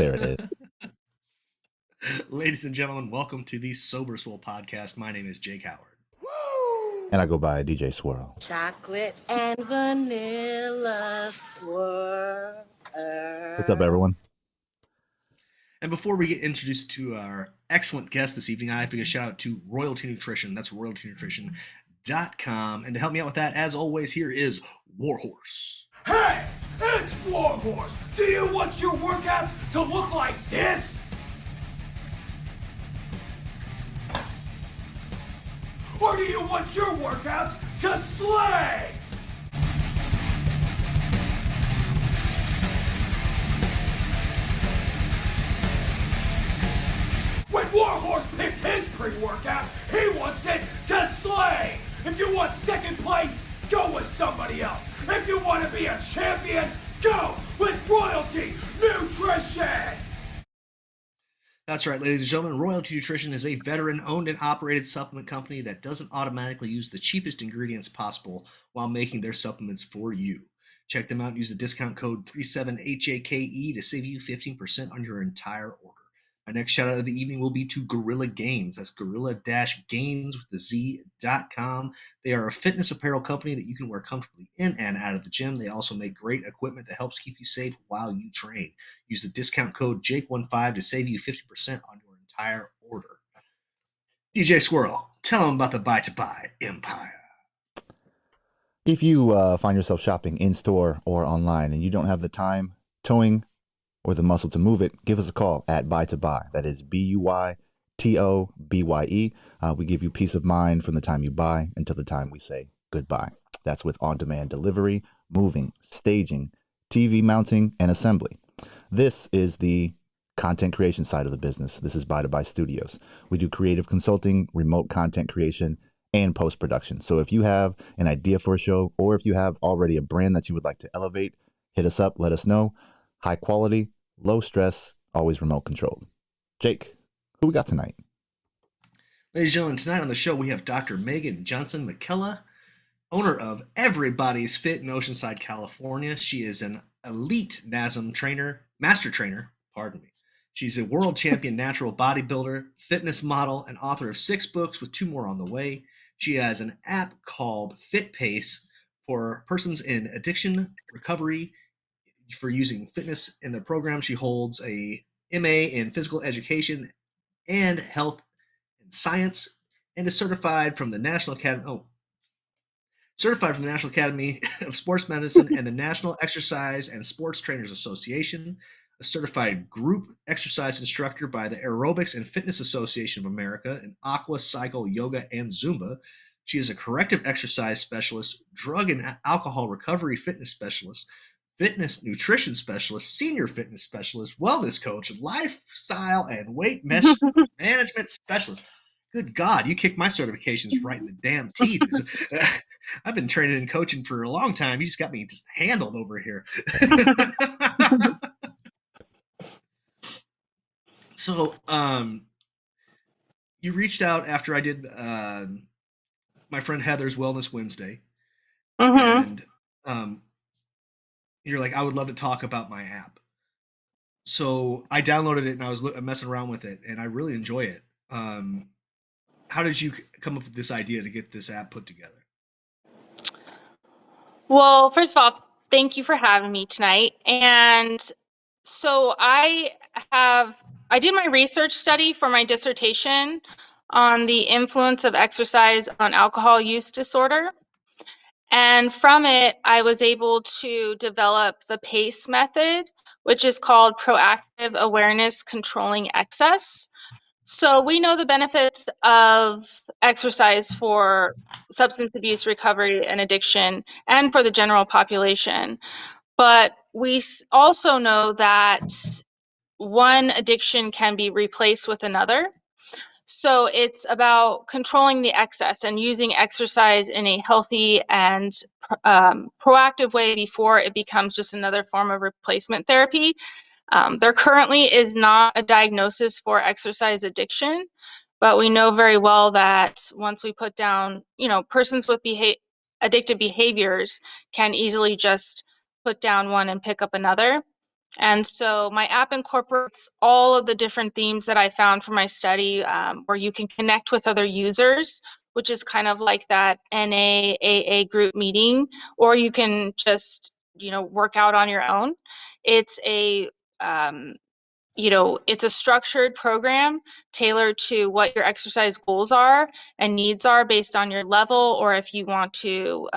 There it is. Ladies and gentlemen, welcome to the Sober Swole podcast. My name is Jake Howard. And I go by DJ Swirl. Chocolate and vanilla swirl. What's up, everyone? And before we get introduced to our excellent guest this evening, I have to give a shout out to Royalty Nutrition. That's royaltynutrition.com. And to help me out with that, as always, here is Warhorse. Hey, it's Warhorse. Do you want your workouts to look like this? Or do you want your workouts to slay? When Warhorse picks his pre-workout, he wants it to slay. If you want second place, go with somebody else. If you want to be a champion, go with Royalty Nutrition. That's right, ladies and gentlemen. Royalty Nutrition is a veteran-owned and operated supplement company that doesn't automatically use the cheapest ingredients possible while making their supplements for you. Check them out and use the discount code 37HAKE to save you 15% on your entire order. My next shout out of the evening will be to Gorilla Gains. That's gorilla-gains with the Z.com. They are a fitness apparel company that you can wear comfortably in and out of the gym. They also make great equipment that helps keep you safe while you train. Use the discount code Jake15 to save you 50% on your entire order. DJ Squirrel, tell them about the Buy to Buy Empire. If you find yourself shopping in-store or online and you don't have the time, towing, or the muscle to move it, give us a call at Buy to Buy. That is BUYTOBYE. We give you peace of mind from the time you buy until the time we say goodbye. That's with on-demand delivery, moving, staging, TV mounting, and assembly. This is the content creation side of the business. This is Buy to Buy Studios. We do creative consulting, remote content creation, and post-production. So if you have an idea for a show, or if you have already a brand that you would like to elevate, hit us up, let us know. High quality, low stress, always remote controlled. Jake, who we got tonight? Ladies and gentlemen, tonight on the show we have Dr. Megan Johnson McCullough, owner of Everybody's Fit in Oceanside, California. She is an elite NASM trainer, master trainer, pardon me. She's a world champion natural bodybuilder, fitness model, and author of 6 books with 2 more on the way. She has an app called FitPace for persons in addiction recovery for using fitness in the program. She holds a MA in physical education and health and science and is certified from the National Academy of Sports Medicine and the National Exercise and Sports Trainers Association, a certified group exercise instructor by the Aerobics and Fitness Association of America, an aqua, cycle, yoga, and Zumba. She is a corrective exercise specialist, drug and alcohol recovery fitness specialist, fitness nutrition specialist, senior fitness specialist, wellness coach, lifestyle and weight management specialist. Good God, you kicked my certifications right in the damn teeth. I've been training and coaching for a long time. You just got me just handled over here. So, you reached out after I did my friend Heather's Wellness Wednesday. And you're like, I would love to talk about my app. So I downloaded it and I was messing around with it and I really enjoy it. How did you come up with this idea to get this app put together? Well, first of all, thank you for having me tonight. And so I did my research study for my dissertation on the influence of exercise on alcohol use disorder. And from it, I was able to develop the PACE method, which is called Proactive Awareness Controlling Excess. So we know the benefits of exercise for substance abuse recovery and addiction and for the general population. But we also know that one addiction can be replaced with another. So it's about controlling the excess and using exercise in a healthy and proactive way before it becomes just another form of replacement therapy. There currently is not a diagnosis for exercise addiction, but we know very well that once we put down, persons with addictive behaviors can easily just put down one and pick up another. And so my app incorporates all of the different themes that I found for my study, where you can connect with other users, which is kind of like that NAAA group meeting, or you can just, work out on your own. It's a it's a structured program tailored to what your exercise goals are and needs are based on your level, or if you want to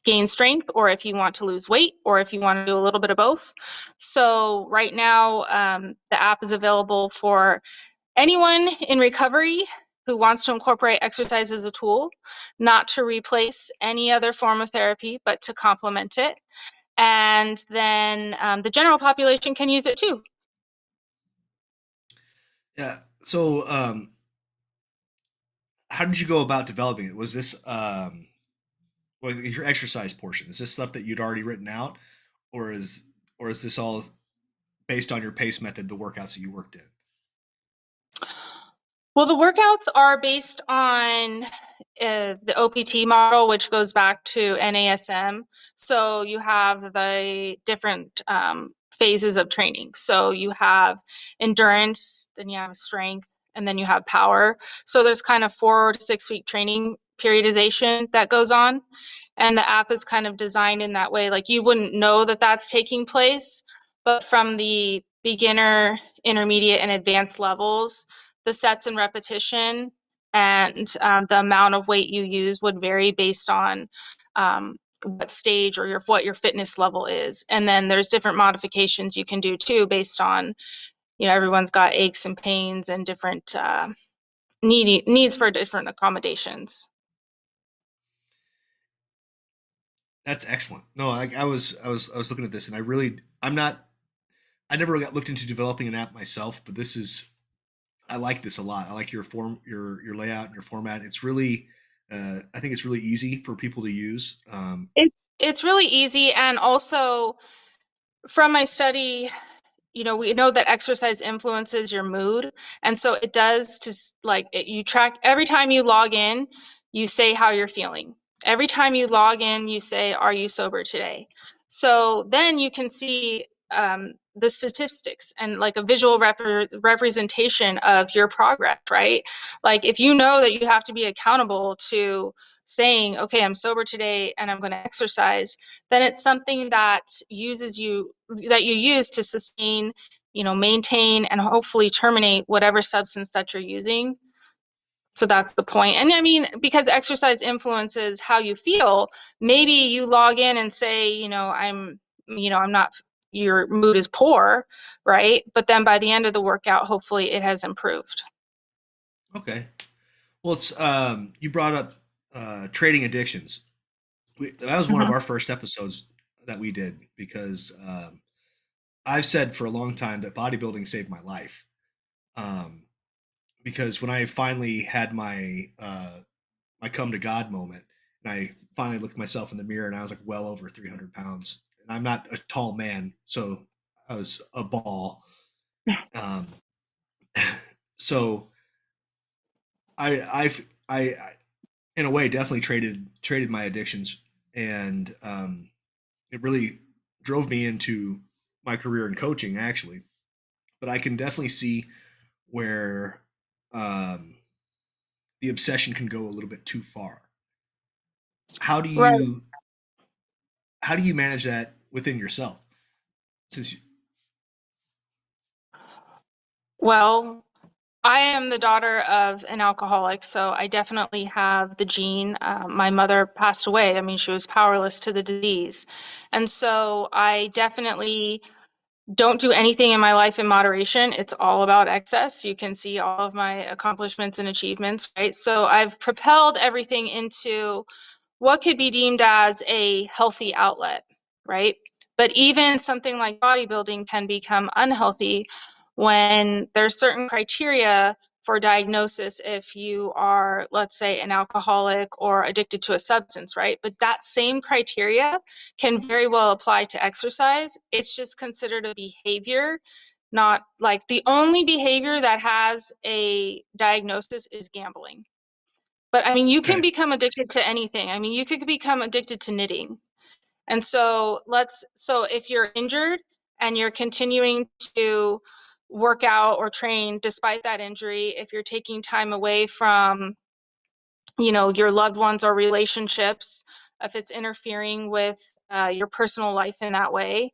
gain strength, or if you want to lose weight, or if you want to do a little bit of both. So right now, the app is available for anyone in recovery who wants to incorporate exercise as a tool, not to replace any other form of therapy, but to complement it. And then the general population can use it too. Yeah. So, how did you go about developing it? Was this your exercise portion? Is this stuff that you'd already written out, or is this all based on your pace method, the workouts that you worked in? Well, the workouts are based on the OPT model, which goes back to NASM. So you have the different phases of training. So you have endurance, then you have strength, and then you have power. So there's kind of 4 to 6 week training periodization that goes on. And the app is kind of designed in that way. Like, you wouldn't know that that's taking place, but from the beginner, intermediate, and advanced levels, the sets and repetition and the amount of weight you use would vary based on what stage or what your fitness level is. And then there's different modifications you can do too, based on, everyone's got aches and pains and different needs for different accommodations. That's excellent. No, I was looking at this, and I never got looked into developing an app myself, but I like this a lot. I like your your layout and your format. It's really, I think it's really easy for people to use. It's really easy, and also from my study, we know that exercise influences your mood. And so it does, you track every time you log in, you say how you're feeling. Every time you log in, you say, are you sober today? So then you can see the statistics and like a visual representation of your progress, right? Like, if you know that you have to be accountable to saying, okay, I'm sober today and I'm going to exercise, then it's something that you use to sustain, maintain, and hopefully terminate whatever substance that you're using. So that's the point. And I mean, because exercise influences how you feel, maybe you log in and say, I'm not, your mood is poor, right? But then by the end of the workout, hopefully it has improved. Okay. Well, it's you brought up trading addictions. That was one of our first episodes that we did, because I've said for a long time that bodybuilding saved my life. Because when I finally had my my come to God moment, and I finally looked myself in the mirror, and I was like well over 300 pounds, and I'm not a tall man, so I was a ball. Um, so I in a way definitely traded my addictions, and it really drove me into my career in coaching, actually. But I can definitely see where the obsession can go a little bit too far. How do Right. you manage that within yourself? Since Well, I am the daughter of an alcoholic, so I definitely have the gene. My mother passed away. I mean, she was powerless to the disease. And so I definitely don't do anything in my life in moderation. It's all about excess. You can see all of my accomplishments and achievements, right? So I've propelled everything into what could be deemed as a healthy outlet, right? But even something like bodybuilding can become unhealthy when there's certain criteria for diagnosis if you are, let's say, an alcoholic or addicted to a substance, right? But that same criteria can very well apply to exercise. It's just considered a behavior, not like the only behavior that has a diagnosis is gambling. But I mean, you can okay, become addicted to anything. I mean, you could become addicted to knitting. And so so if you're injured and you're continuing to work out or train despite that injury, if you're taking time away from, your loved ones or relationships, if it's interfering with your personal life in that way,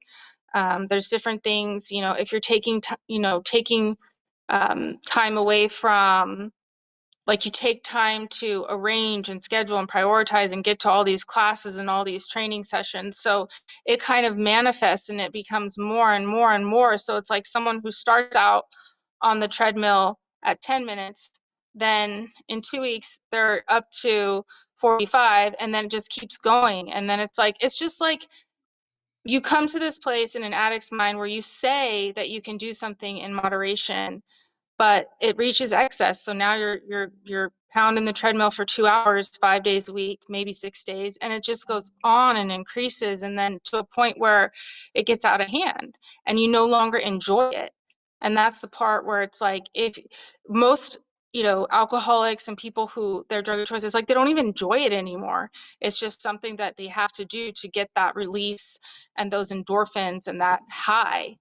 there's different things, if you're taking time away from, like, you take time to arrange and schedule and prioritize and get to all these classes and all these training sessions. So it kind of manifests and it becomes more and more and more. So it's like someone who starts out on the treadmill at 10 minutes, then in 2 weeks they're up to 45, and then it just keeps going. And then it's just like you come to this place in an addict's mind where you say that you can do something in moderation, but it reaches excess. So now you're pounding the treadmill for 2 hours, 5 days a week, maybe 6 days, and it just goes on and increases, and then to a point where it gets out of hand and you no longer enjoy it. And that's the part where it's like, if most alcoholics and people who their drug of choice is like, they don't even enjoy it anymore. It's just something that they have to do to get that release and those endorphins and that high.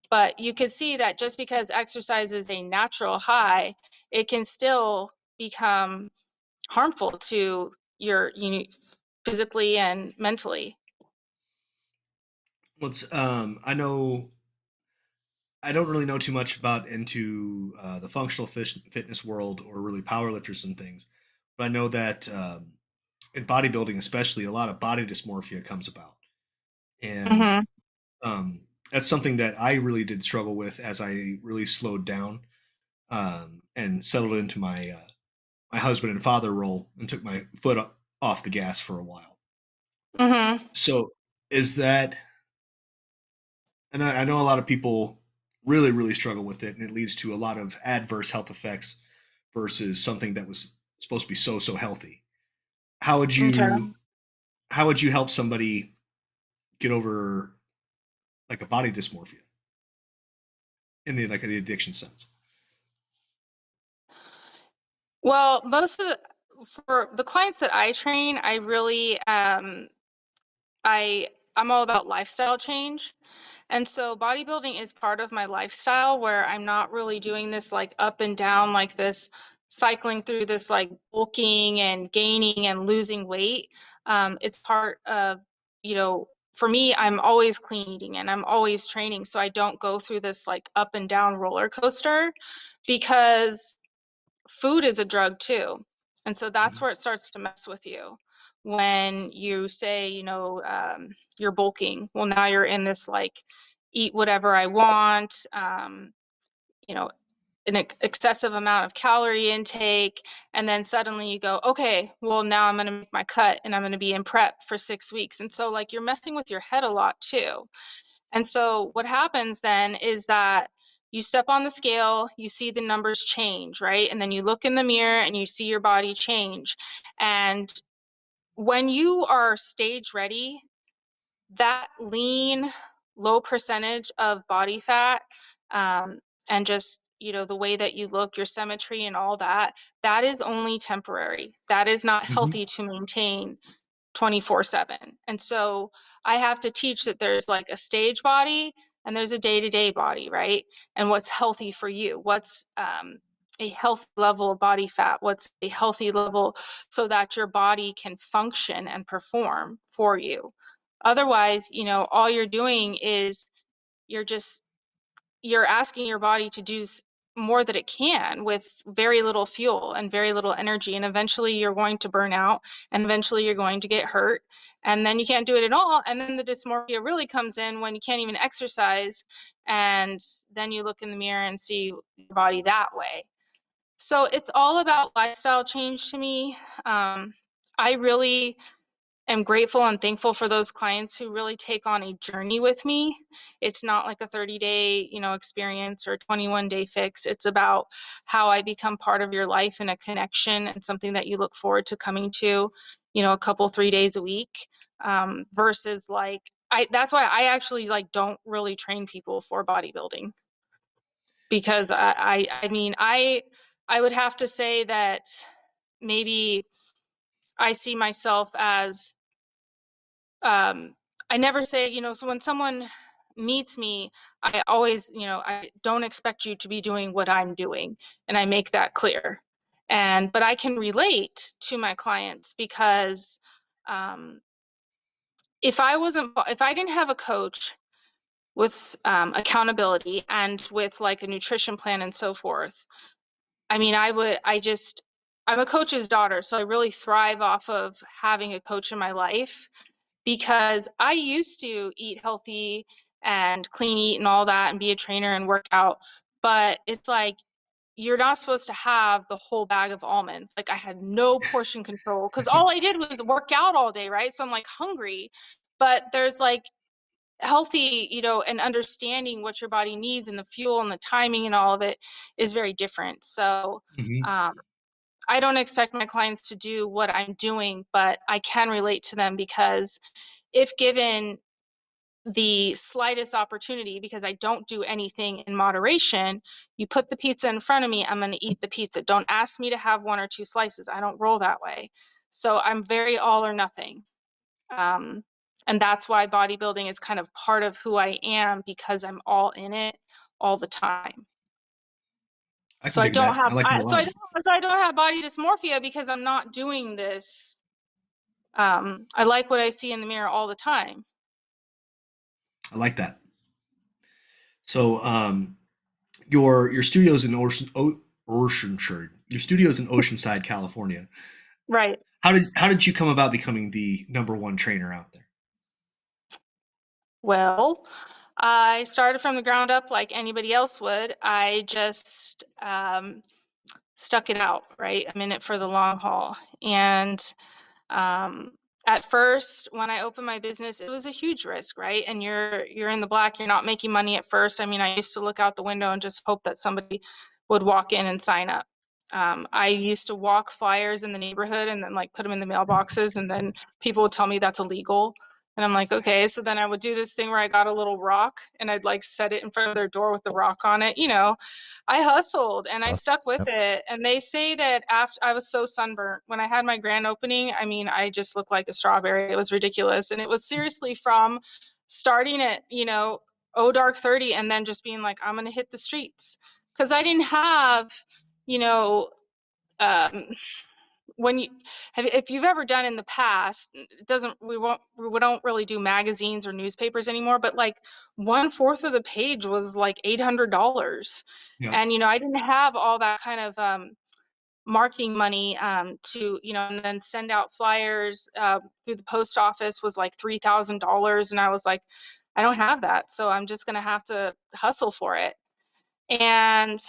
But you could see that just because exercise is a natural high, it can still become harmful to your physically and mentally. I don't really know too much about into the functional fitness world or really powerlifters and things, but I know that in bodybuilding, especially, a lot of body dysmorphia comes about, and Mm-hmm. that's something that I really did struggle with as I really slowed down and settled into my husband and father role and took my foot off the gas for a while. Mm-hmm. So, is that, and I know a lot of people really, really struggle with it, and it leads to a lot of adverse health effects versus something that was supposed to be so healthy. How would Okay. you help somebody get over like a body dysmorphia in the addiction sense? Well, for the clients that I train, I really I'm all about lifestyle change. And so bodybuilding is part of my lifestyle, where I'm not really doing this like up and down, like this cycling through this like bulking and gaining and losing weight. It's part of, for me, I'm always clean eating and I'm always training. So I don't go through this like up and down roller coaster, because food is a drug too. And so that's Mhm. where it starts to mess with you. When you say, you're bulking, well, now you're in this like eat whatever I want, you know, an excessive amount of calorie intake. And then suddenly you go, okay, well, now I'm going to make my cut and I'm going to be in prep for 6 weeks. And so, like, you're messing with your head a lot too. And so what happens then is that you step on the scale, you see the numbers change, right? And then you look in the mirror and you see your body change. And when you are stage ready, that lean, low percentage of body fat, and just, the way that you look, your symmetry and all that, that is only temporary. That is not Mhm. healthy to maintain 24/7. And so I have to teach that there's like a stage body and there's a day-to-day body, right? And what's healthy for you? What's a healthy level of body fat? What's a healthy level, so that your body can function and perform for you? Otherwise, all you're doing is you're just you're asking your body to do more that it can with very little fuel and very little energy, and eventually you're going to burn out, and eventually you're going to get hurt, and then you can't do it at all, and then the dysmorphia really comes in when you can't even exercise, and then you look in the mirror and see your body that way. So it's all about lifestyle change to me. I really am grateful and thankful for those clients who really take on a journey with me. It's not like a 30-day, experience or a 21-day fix. It's about how I become part of your life and a connection and something that you look forward to coming to, a couple, 3 days a week, versus like, that's why I actually like don't really train people for bodybuilding, because I mean, I would have to say that maybe I see myself as, I never say, so when someone meets me, I always, I don't expect you to be doing what I'm doing, and I make that clear. But I can relate to my clients because if I didn't have a coach with accountability and with like a nutrition plan and so forth, I mean, I'm a coach's daughter, so I really thrive off of having a coach in my life, because I used to eat healthy and clean eat and all that and be a trainer and work out. But it's like, you're not supposed to have the whole bag of almonds. Like, I had no portion control because all I did was work out all day, right? So I'm like hungry. But there's like healthy, and understanding what your body needs and the fuel and the timing and all of it is very different. So Mhm. I don't expect my clients to do what I'm doing, but I can relate to them because if given the slightest opportunity, because I don't do anything in moderation, you put the pizza in front of me, I'm going to eat the pizza. Don't ask me to have one or two slices. I don't roll that way. So I'm very all or nothing. And that's why bodybuilding is kind of part of who I am, because I'm all in it all the time. I So can I dig don't that. have I like that a lot. so I don't have body dysmorphia because I'm not doing this. I like what I see in the mirror all the time. I like that. So, your studio's in Oceanside. Your studio's in Oceanside, California. Right. How did you come about becoming the number one trainer out there? Well, I started from the ground up like anybody else would. I just stuck it out, right? I'm in it for the long haul. And um, at first, when I opened my business, it was a huge risk, right? And you're in the black, you're not making money at first. I mean, I used to look out the window and just hope that somebody would walk in and sign up. I used to walk flyers in the neighborhood and then like put them in the mailboxes, and then people would tell me that's illegal. And I'm like, okay. So then I would do this thing where I got a little rock and I'd like set it in front of their door with the rock on it. I hustled and I stuck with Yep. it. And they say that after I was so sunburnt when I had my grand opening, I mean, I just looked like a strawberry. It was ridiculous. And it was seriously from starting at, dark 30 and then just being like, I'm going to hit the streets. Because I didn't have, you know, um, when you if you've ever done in the past, it doesn't we don't really do magazines or newspapers anymore, but like 1/4 of the page was like $800. Yeah. And I didn't have all that kind of marketing money to and then send out flyers through the post office was like $3,000, and I was like, I don't have that, so I'm just going to have to hustle for it. And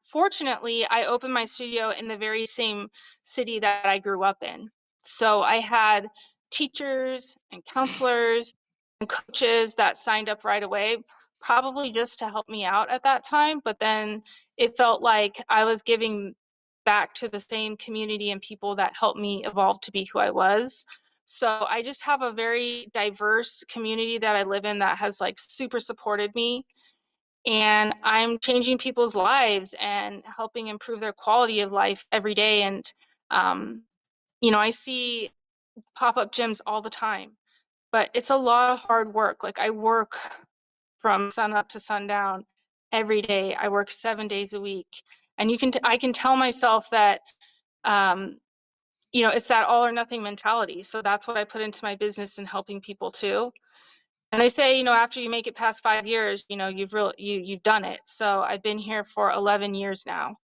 fortunately, I opened my studio in the very same city that I grew up in. So I had teachers and counselors and coaches that signed up right away, probably just to help me out at that time. But then it felt like I was giving back to the same community and people that helped me evolve to be who I was. So I just have a very diverse community that I live in that has like super supported me, and I'm changing people's lives and helping improve their quality of life every day. And um, I see pop-up gyms all the time, but it's a lot of hard work. Like, I work from sun up to sundown every day. I work 7 days a week, and I can tell myself that um, it's that all or nothing mentality. So that's what I put into my business and helping people too. And they say, after you make it past 5 years, you've done it. So I've been here for 11 years now.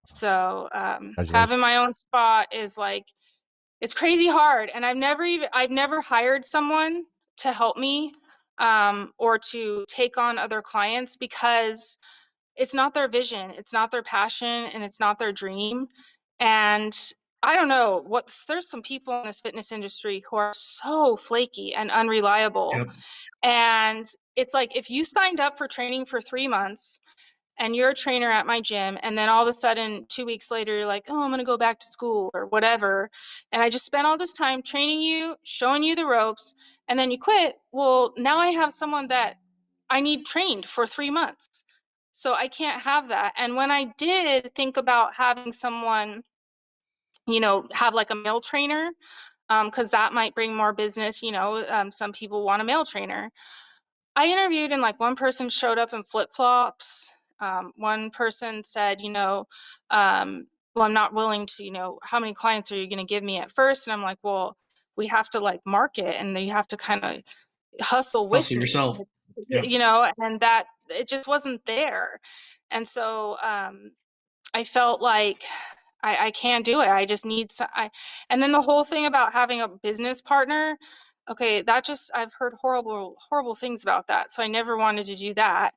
So Congratulations. having my own spot is like, it's crazy hard. And I've never hired someone to help me or to take on other clients, because it's not their vision, it's not their passion, and it's not their dream. And I don't know there's some people in this fitness industry who are so flaky and unreliable. Yep. And it's like, if you signed up for training for 3 months and you're a trainer at my gym, and then all of a sudden 2 weeks later, you're like, oh, I'm going to go back to school or whatever. And I just spent all this time training you, showing you the ropes, and then you quit. Well, now I have someone that I need trained for 3 months. So I can't have that. And when I did think about having someone, have like a male trainer, because that might bring more business, some people want a male trainer. I interviewed and like one person showed up in flip-flops. One person said, well, I'm not willing to, how many clients are you going to give me at first? And I'm like, well, we have to like market and you have to kind of hustle with Hustle me. yourself. It's, Yep. and that it just wasn't there. And so I felt like I can't do it. I just need and then the whole thing about having a business partner, okay, I've heard horrible, horrible things about that. So I never wanted to do that.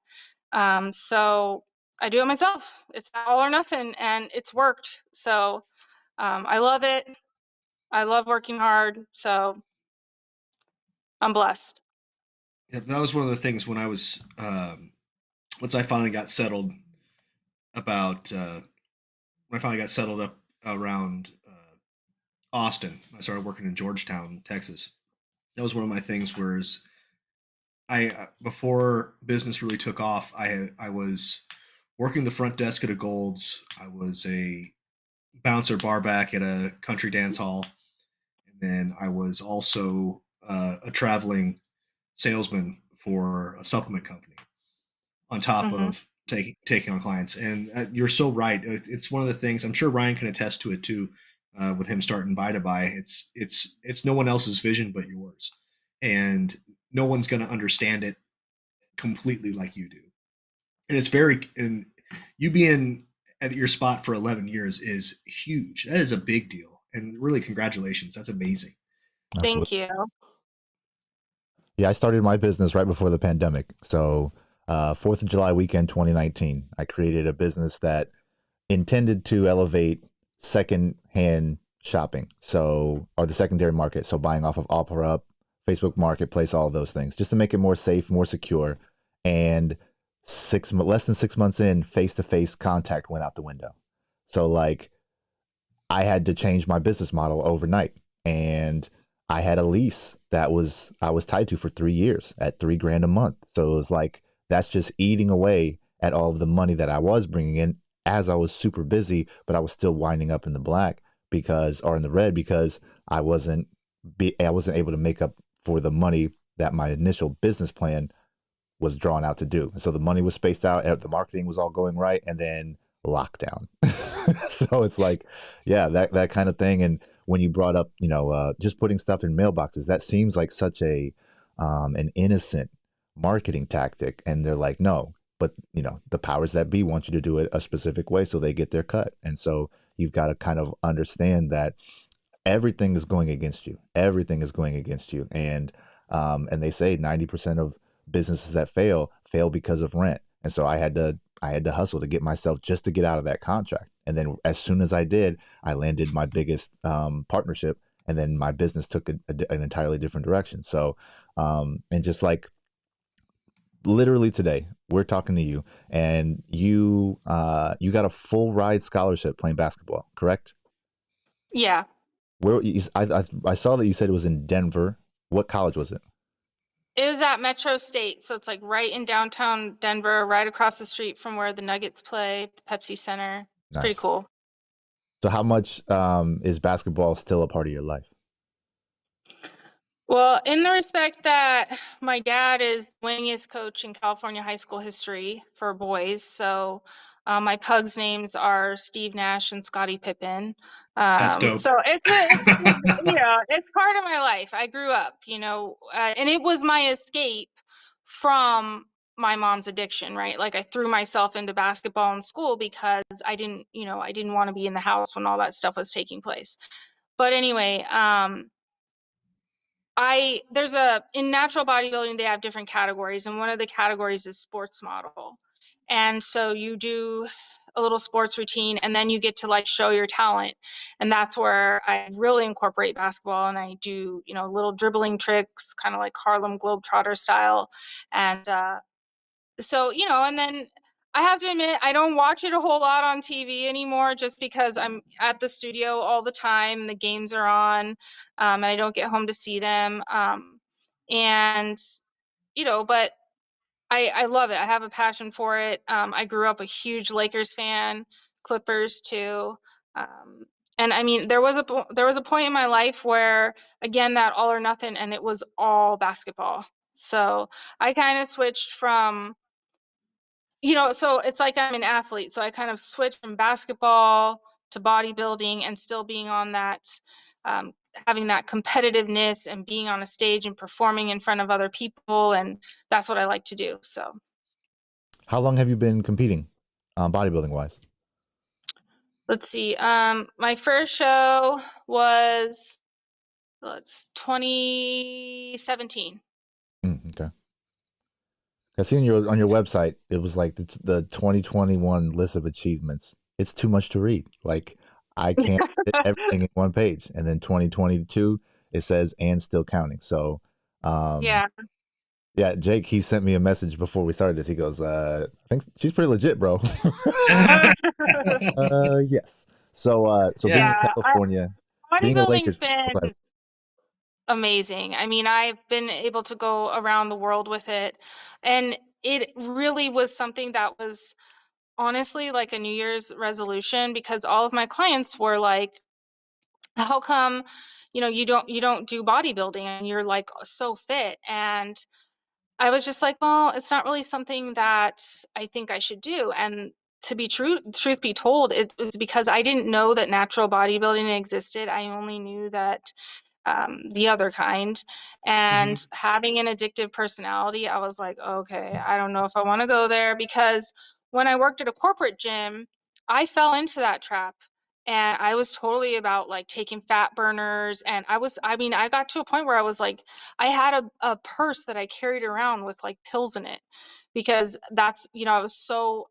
So I do it myself. It's all or nothing and it's worked. So I love it. I love working hard. So I'm blessed. Yeah, that was one of the things when I was once I finally got settled about when I finally got settled up around Austin. I started working in Georgetown, Texas. That was one of my things. Whereas I before business really took off, I was working the front desk at a Gold's. I was a bouncer barback at a country dance hall, and then I was also a traveling salesman for a supplement company on top Mm-hmm. of taking on clients. And you're so right. It's one of the things. I'm sure Ryan can attest to it too. With him starting Buy to Buy, it's no one else's vision but yours, and no one's going to understand it completely like you do. And it's very and you being at your spot for 11 years is huge. That is a big deal, and really congratulations. That's amazing. Thank Absolutely. you. Yeah, I started my business right before the pandemic. So, 4th of July weekend 2019, I created a business that intended to elevate second-hand shopping. So, or the secondary market. So, buying off of Opera, Facebook Marketplace, all of those things, just to make it more safe, more secure. And less than 6 months in, face-to-face contact went out the window. So, like, I had to change my business model overnight. And I had a lease that I was tied to for 3 years at $3,000 a month. So it was like, that's just eating away at all of the money that I was bringing in as I was super busy, but I was still winding up in the black or in the red because I wasn't able to make up for the money that my initial business plan was drawn out to do. So the money was spaced out, the marketing was all going right, and then lockdown. So it's like, yeah, that kind of thing. And when you brought up, just putting stuff in mailboxes, that seems like such an innocent marketing tactic. And they're like, no, but the powers that be want you to do it a specific way so they get their cut. And so you've got to kind of understand that everything is going against you. Everything is going against you. And they say 90% of businesses that fail because of rent. And so I had to hustle to get myself just to get out of that contract. And then as soon as I did, I landed my biggest partnership, and then my business took an entirely different direction. So, and just like literally today, we're talking to you, and you got a full ride scholarship playing basketball, correct? Yeah. I saw that you said it was in Denver. What college was it? It was at Metro State, so it's like right in downtown Denver, right across the street from where the Nuggets play, Pepsi Center. It's pretty Nice. cool. So how much is basketball still a part of your life? Well, in the respect that my dad is the winningest coach in California high school history for boys, so my pugs' names are Steve Nash and Scottie Pippen. That's dope. So it's part of my life. I grew up, and it was my escape from my mom's addiction, right? Like I threw myself into basketball in school because I didn't want to be in the house when all that stuff was taking place. But anyway, in natural bodybuilding, they have different categories, and one of the categories is sports model. And so you do a little sports routine, and then you get to like show your talent. And that's where I really incorporate basketball, and I do, little dribbling tricks, kind of like Harlem Globetrotter style. And and then I have to admit, I don't watch it a whole lot on TV anymore just because I'm at the studio all the time. The games are on, and I don't get home to see them. And, but I love it. I have a passion for it. I grew up a huge Lakers fan, Clippers too. And I mean, there was a point in my life where, again, that all or nothing, and it was all basketball. So I kind of switched from, so it's like I'm an athlete. So I kind of switched from basketball to bodybuilding and still being on that, having that competitiveness and being on a stage and performing in front of other people. And that's what I like to do. So How long have you been competing, bodybuilding wise? let's see. My first show was, 2017. Okay. I see on your website it was like the 2021 list of achievements. It's too much to read. Like I can't fit everything in one page. And then 2022 it says and still counting. So Yeah. yeah, Jake, he sent me a message before we started this. He goes, I think she's pretty legit, bro. Yes. So being in Yeah. Yeah. California, being a Bodybuilding's Lakers, been amazing. I mean, I've been able to go around the world with it. And it really was something that was honestly like a New Year's resolution, because all of my clients were like, how come, you don't do bodybuilding and you're like so fit? And I was just like, well, it's not really something that I think I should do. And to be truth be told, it was because I didn't know that natural bodybuilding existed. I only knew that the other kind. Mhm. And having an addictive personality, I was like, okay, I don't know if I want to go there, because when I worked at a corporate gym, I fell into that trap. And I was totally about like taking fat burners. And I got to a point where I was like, I had a purse that I carried around with like pills in it, because I was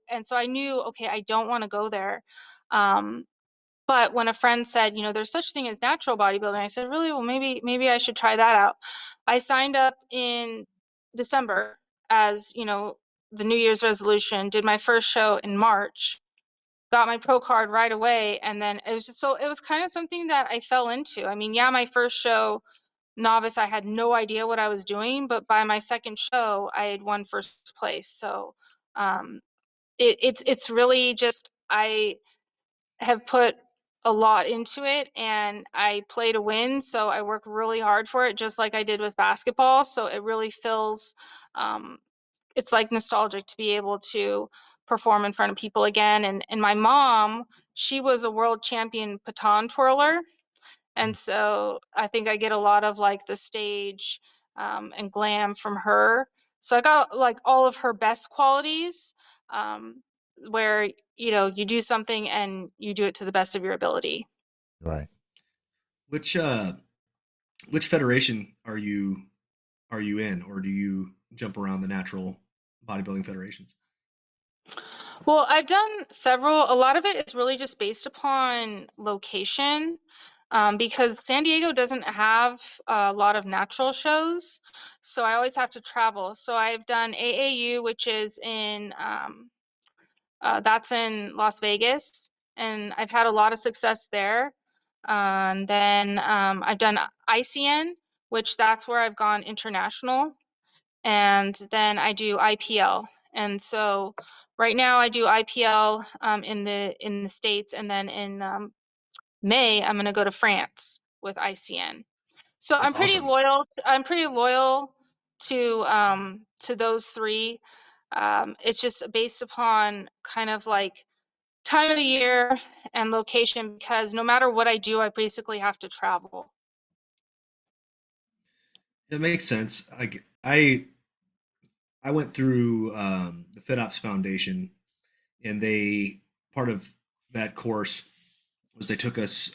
and so I knew, okay, I don't want to go there. Um, but when a friend said, there's such thing as natural bodybuilding, I said, really? Well, maybe I should try that out. I signed up in December as, the New Year's resolution, did my first show in March, got my pro card right away. And then it was kind of something that I fell into. I mean, yeah, my first show, novice, I had no idea what I was doing, but by my second show, I had won first place. So um, it's really just, I have put a lot into it and I play to win. So I work really hard for it, just like I did with basketball. So it really feels, um, it's like nostalgic to be able to perform in front of people again. And my mom, she was a world champion baton twirler. And so I think I get a lot of like the stage and glam from her. So I got like all of her best qualities, um, where, you do something and you do it to the best of your ability. right. Which which federation are you in, or do you jump around the natural bodybuilding federations? Well, I've done several. A lot of it is really just based upon location, because San Diego doesn't have a lot of natural shows. So I always have to travel. So I've done AAU, which is that's in Las Vegas, and I've had a lot of success there. And then I've done ICN, which that's where I've gone international, and then I do IPL. And so right now I do IPL in the States, and then in May I'm going to go to France with ICN. So That's awesome. I'm pretty loyal to those three. It's just based upon kind of like time of the year and location, because no matter what I do, I basically have to travel. It makes sense. I went through the FitOps Foundation, and they part of that course was they took us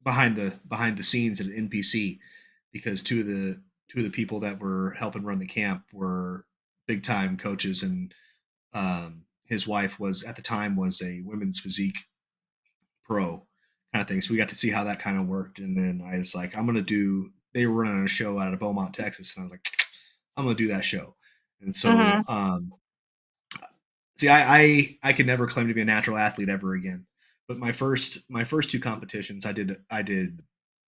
behind the scenes at an NPC, because two of the people that were helping run the camp were big time coaches, and his wife was at the time was a women's physique pro kind of thing. So we got to see how that kind of worked, and then I was like, I'm gonna do. They were running a show out of Beaumont, Texas, and I was like, I'm gonna do that show. And so Hmm. see, I could never claim to be a natural athlete ever again. But my first two competitions I did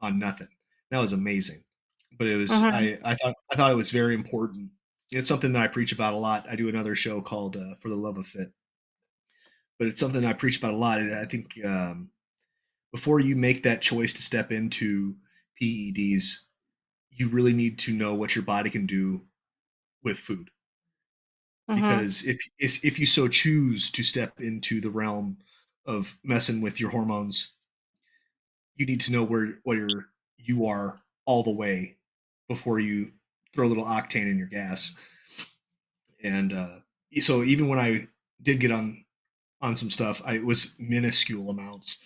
on nothing. That was amazing. But it was Hmm. I thought it was very important. It's something that I preach about a lot. I do another show called For the Love of Fit, but it's something I preach about a lot. I think before you make that choice to step into PEDs, you really need to know what your body can do with food. Mm-hmm. Because if you so choose to step into the realm of messing with your hormones, you need to know where you are all the way before you throw a little octane in your gas. And so even when I did get on some stuff, it was minuscule amounts,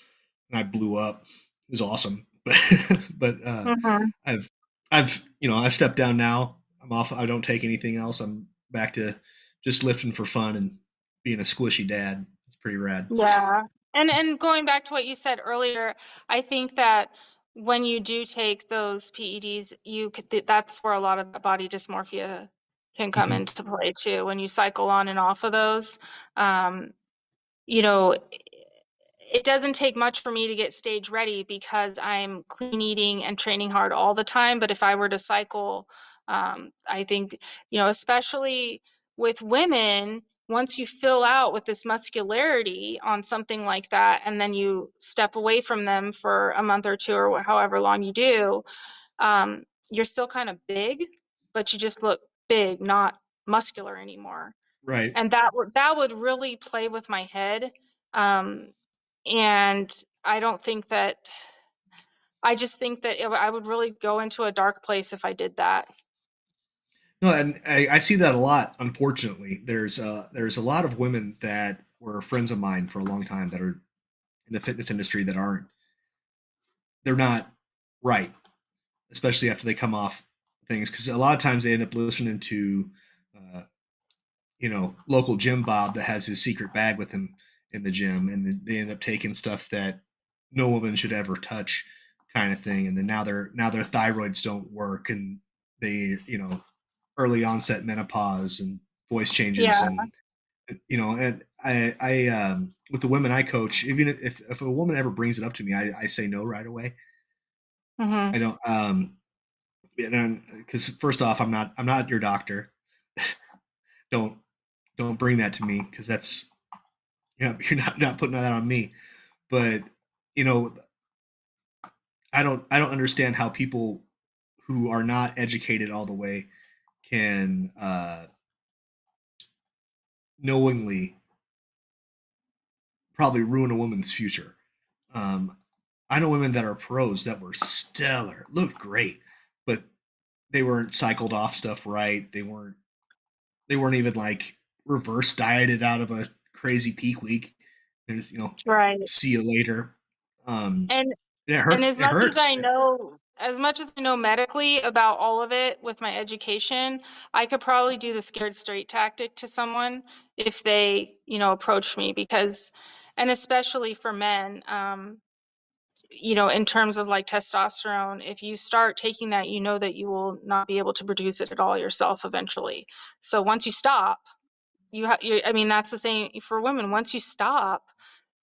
and I blew up. It was awesome, but Mm-hmm. I've I've stepped down now. I'm off. I don't take anything else. I'm back to just lifting for fun and being a squishy dad. It's pretty rad. Yeah. And going back to what you said earlier, I think that when you do take those PEDs, that's where a lot of the body dysmorphia can come Mhm. into play too. When you cycle on and off of those, um, you know, it doesn't take much for me to get stage ready because I'm clean eating and training hard all the time. But if I were to cycle, I think, especially with women, once you fill out with this muscularity on something like that, and then you step away from them for a month or two or however long you do, you're still kind of big, but you just look big, not muscular anymore. Right. And that would really play with my head. Um, and I don't think that I just think that I would really go into a dark place if I did that. No, and I see that a lot. Unfortunately, there's a lot of women that were friends of mine for a long time that are in the fitness industry that aren't. They're not right, especially after they come off things, because a lot of times they end up listening to uh, local gym Bob that has his secret bag with him in the gym, and then they end up taking stuff that no woman should ever touch, kind of thing. And then now their thyroids don't work, and they early onset menopause and voice changes, Yeah. and and I with the women I coach, even if a woman ever brings it up to me, I say no right away. Hmm. I don't because first off, I'm not your doctor. don't don't bring that to me, because that's you're not putting that on me. But you know I don't understand how people who are not educated all the way can knowingly probably ruin a woman's future. um, I know women that are pros that were stellar, looked great, but they weren't cycled off stuff right. They weren't even like reverse dieted out of a crazy peak week, and just Right. see you later. um And it and hurt as it much as hurts. I know medically about all of it with my education, I could probably do the scared straight tactic to someone if they, approach me because, and especially for men, in terms of like testosterone, if you start taking that, you know that you will not be able to produce it at all yourself eventually. So once you stop, I mean, that's the same for women. Once you stop,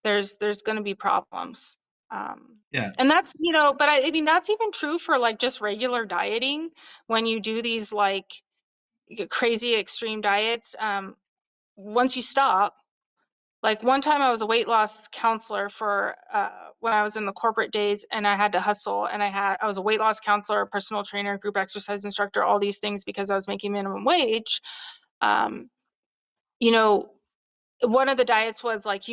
there's going to be problems. Um, Yeah. and that's, but I mean, that's even true for like just regular dieting. When you do these like crazy extreme diets, once you stop, like one time I was a weight loss counselor for when I was in the corporate days and I had to hustle and I was a weight loss counselor, personal trainer, group exercise instructor, all these things because I was making minimum wage. Um, you know, one of the diets was like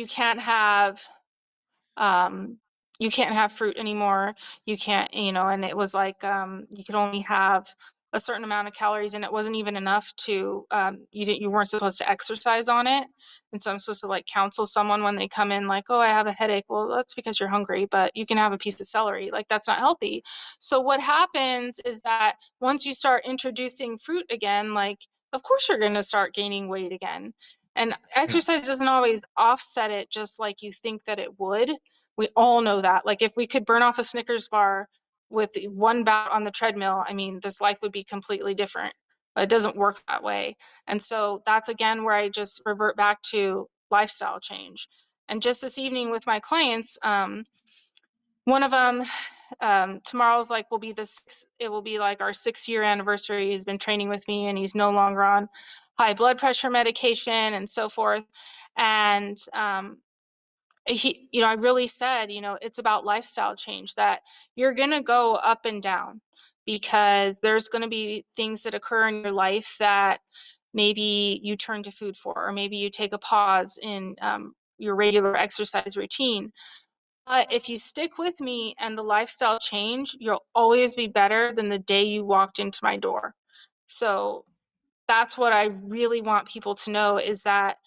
um, you can't have fruit anymore. You can't, and it was like you could only have a certain amount of calories, and it wasn't even enough to you weren't supposed to exercise on it. And so I'm supposed to like counsel someone when they come in, like, oh, I have a headache. Well, that's because you're hungry, but you can have a piece of celery. Like that's not healthy. So what happens is that once you start introducing fruit again, like of course you're going to start gaining weight again. And Yeah. exercise doesn't always offset it just like you think that it would. We all know that. Like if we could burn off a Snickers bar with one bout on the treadmill, I mean, this life would be completely different. But it doesn't work that way. And so that's again where I just revert back to lifestyle change. And just this evening with my clients, one of them tomorrow's like it will be like our 6 year anniversary. He's been training with me and he's no longer on high blood pressure medication and so forth. And I really said, it's about lifestyle change, that you're going to go up and down because there's going to be things that occur in your life that maybe you turn to food for, or maybe you take a pause in your regular exercise routine. But if you stick with me and the lifestyle change, you'll always be better than the day you walked into my door. So that's what I really want people to know, is that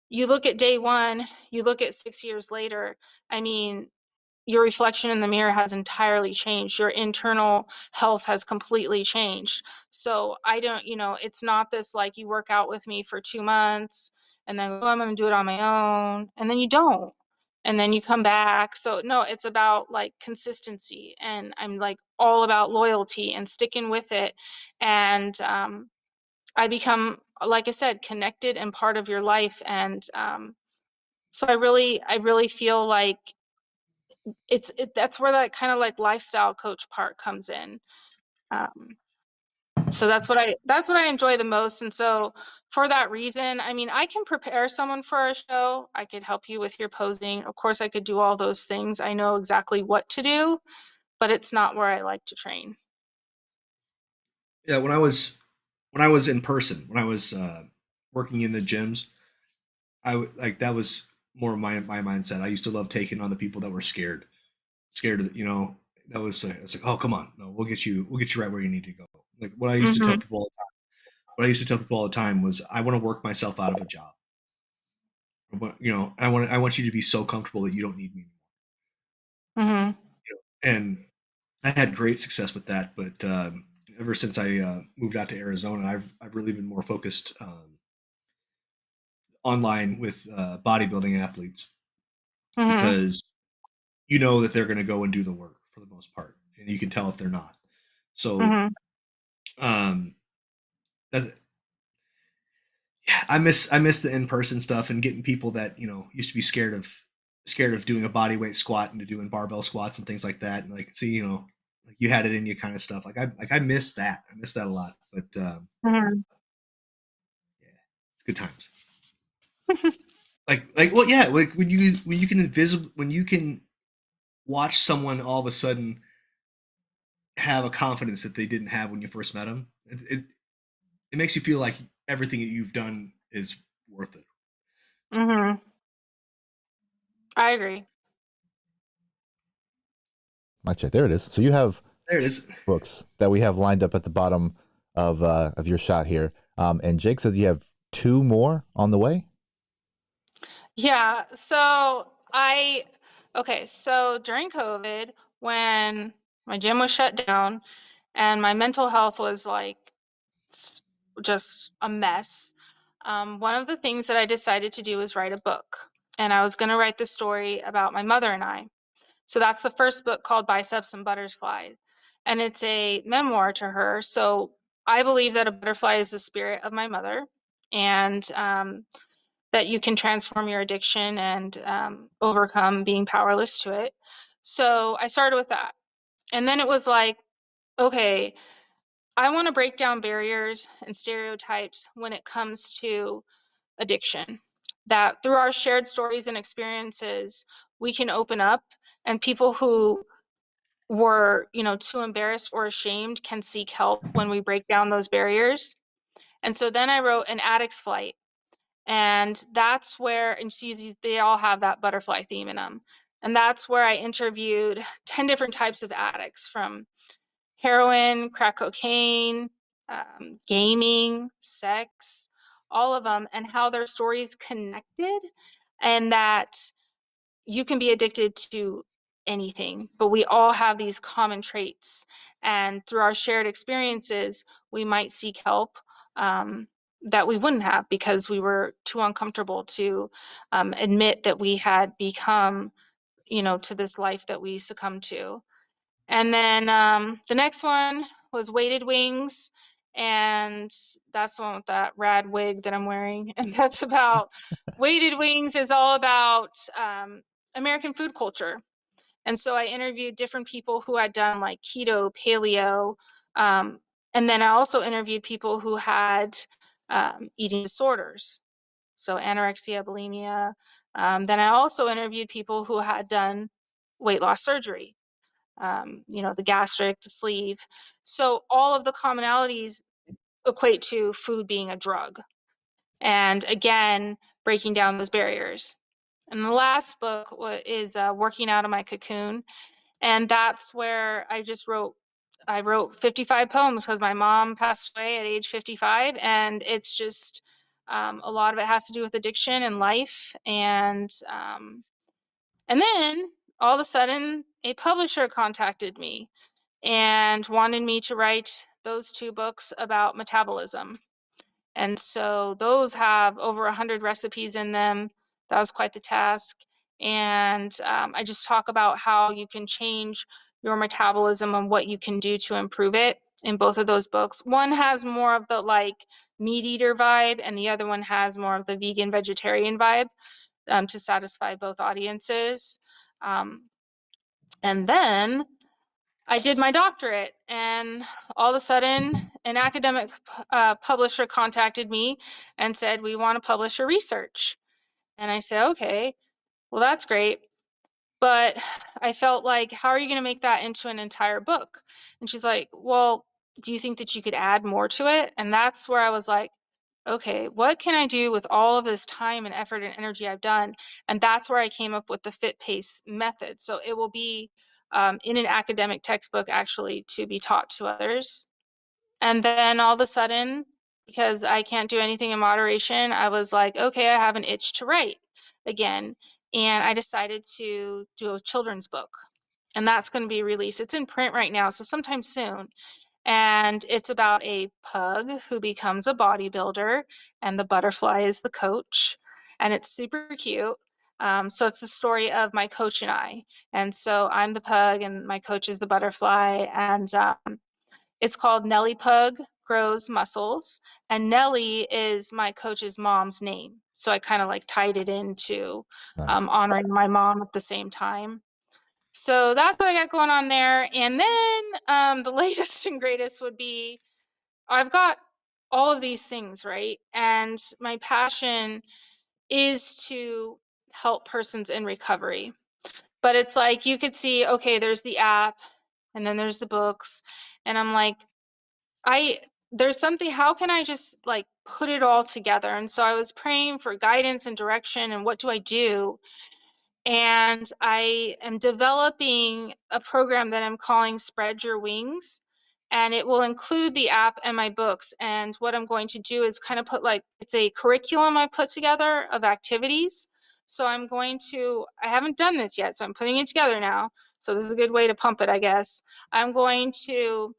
you look at day one, you look at 6 years later, I mean, your reflection in the mirror has entirely changed. Your internal health has completely changed. So I don't, it's not this like you work out with me for 2 months and then, oh, I'm going to do it on my own. And then you don't. And then you come back. So no, it's about like consistency. And I'm like all about loyalty and sticking with it. And I become, like I said, connected and part of your life. And so I really feel like that's where that kind of like lifestyle coach part comes in. Um, so that's what I enjoy the most. And so for that reason, I mean, I can prepare someone for a show. I could help you with your posing. Of course, I could do all those things. I know exactly what to do, but it's not where I like to train. Yeah, when I was in person, when I was working in the gyms, like that was more of my mindset. I used to love taking on the people that were scared of that was it's like, oh, come on, no, we'll get you right where you need to go. Like what I used to tell people all the time. What I used to tell people all the time was, I want to work myself out of a job. I want you to be so comfortable that you don't need me Mm-hmm. anymore. And I had great success with that. But ever since I moved out to Arizona, I've really been more focused online with bodybuilding athletes, Mm-hmm. because you know that they're going to go and do the work for the most part, and you can tell if they're not. So Mm-hmm. um, that's, yeah, I miss the in person stuff and getting people that used to be scared of doing a body weight squat into doing barbell squats and things like that, and like, see, like you had it in you kind of stuff. I miss that. I miss that a lot. But Mm-hmm. yeah, it's good times. Well, yeah, like when you can watch someone all of a sudden have a confidence that they didn't have when you first met them. It makes you feel like everything that you've done is worth it. Mm-hmm. I agree. Mic check. There it is. So you have There it is. books that we have lined up at the bottom of your shot here. And Jake said you have 2 more on the way. Yeah. So during COVID, when my gym was shut down and my mental health was like just a mess, one of the things that I decided to do was write a book. And I was going to write the story about my mother and I. So that's the first book, called Biceps and Butterflies. And it's a memoir to her. So I believe that a butterfly is the spirit of my mother, and that you can transform your addiction and overcome being powerless to it. So I started with that. And then it was like, okay, I want to break down barriers and stereotypes when it comes to addiction. That through our shared stories and experiences, we can open up, and people who were, too embarrassed or ashamed can seek help when we break down those barriers. And so then I wrote An Addict's Flight. And that's where, and see, they all have that butterfly theme in them. And that's where I interviewed 10 different types of addicts, from heroin, crack cocaine, gaming, sex, all of them, and how their stories connected, and that you can be addicted to anything, but we all have these common traits. And through our shared experiences, we might seek help that we wouldn't have, because we were too uncomfortable to admit that we had become, to this life that we succumbed to. And then the next one was Weighted Wings. And that's the one with that rad wig that I'm wearing. And that's about Weighted Wings is all about American food culture. And so I interviewed different people who had done like keto, paleo. Um, and then I also interviewed people who had eating disorders. So anorexia, bulimia. Then I also interviewed people who had done weight loss surgery. the gastric, the sleeve. So all of the commonalities equate to food being a drug. And again, breaking down those barriers. And the last book is Working Out of My Cocoon. And that's where I wrote 55 poems because my mom passed away at age 55. And it's just, a lot of it has to do with addiction and life. And then all of a sudden, a publisher contacted me and wanted me to write those 2 books about metabolism. And so those have over 100 recipes in them. That was quite the task. And I just talk about how you can change your metabolism and what you can do to improve it in both of those books. One has more of the like meat eater vibe, and the other one has more of the vegan vegetarian vibe, to satisfy both audiences. And then I did my doctorate, and all of a sudden, an academic publisher contacted me and said, "We want to publish your research." And I said, "Okay, well, that's great." But I felt like, how are you going to make that into an entire book? And she's like, "Well, do you think that you could add more to it?" And that's where I was like, okay, what can I do with all of this time and effort and energy I've done? And that's where I came up with the fit pace method. So it will be in an academic textbook, actually, to be taught to others. And then all of a sudden, because I can't do anything in moderation, I was like, okay, I have an itch to write again. And I decided to do a children's book. And that's going to be released. It's in print right now, so sometime soon. And it's about a pug who becomes a bodybuilder, and the butterfly is the coach, and it's super cute. So it's the story of my coach and I. And so I'm the pug, and my coach is the butterfly. And it's called Nellie Pug Grows Muscles. And Nellie is my coach's mom's name. So I kind of like tied it into Nice. honoring my mom at the same time. So that's what I got going on there. And then the latest and greatest would be, I've got all of these things, right? And my passion is to help persons in recovery. But it's like you could see, okay, there's the app and then there's the books. And I'm like, there's something, how can I just like put it all together? And so I was praying for guidance and direction, and what do I do? And I am developing a program that I'm calling Spread Your Wings. And it will include the app and my books. And what I'm going to do is kind of put like, it's a curriculum I put together of activities. So I haven't done this yet, so I'm putting it together now. So this is a good way to pump it, I guess. I'm going to